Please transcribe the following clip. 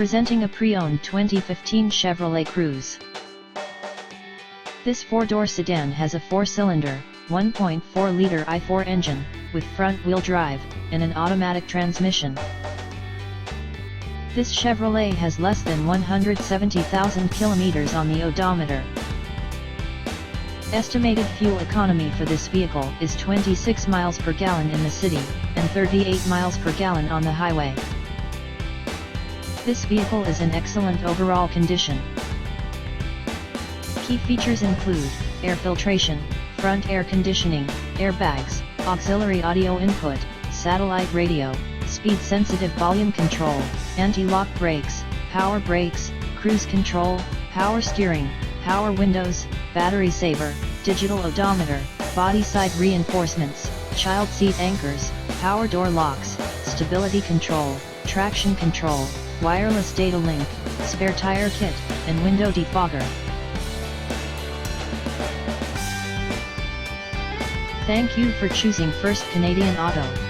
Presenting a pre-owned 2015 Chevrolet Cruze. This four-door sedan has a four-cylinder, 1.4-liter i4 engine, with front-wheel drive, and an automatic transmission. This Chevrolet has less than 170,000 kilometers on the odometer. Estimated fuel economy for this vehicle is 26 miles per gallon in the city, and 38 miles per gallon on the highway. This vehicle is in excellent overall condition. Key features include air filtration, front air conditioning, airbags, auxiliary audio input, satellite radio, speed-sensitive volume control, anti-lock brakes, power brakes, cruise control, power steering, power windows, battery saver, digital odometer, body side reinforcements, child seat anchors, power door locks, stability control, traction control, wireless data link, spare tire kit, and window defogger. Thank you for choosing First Canadian Auto.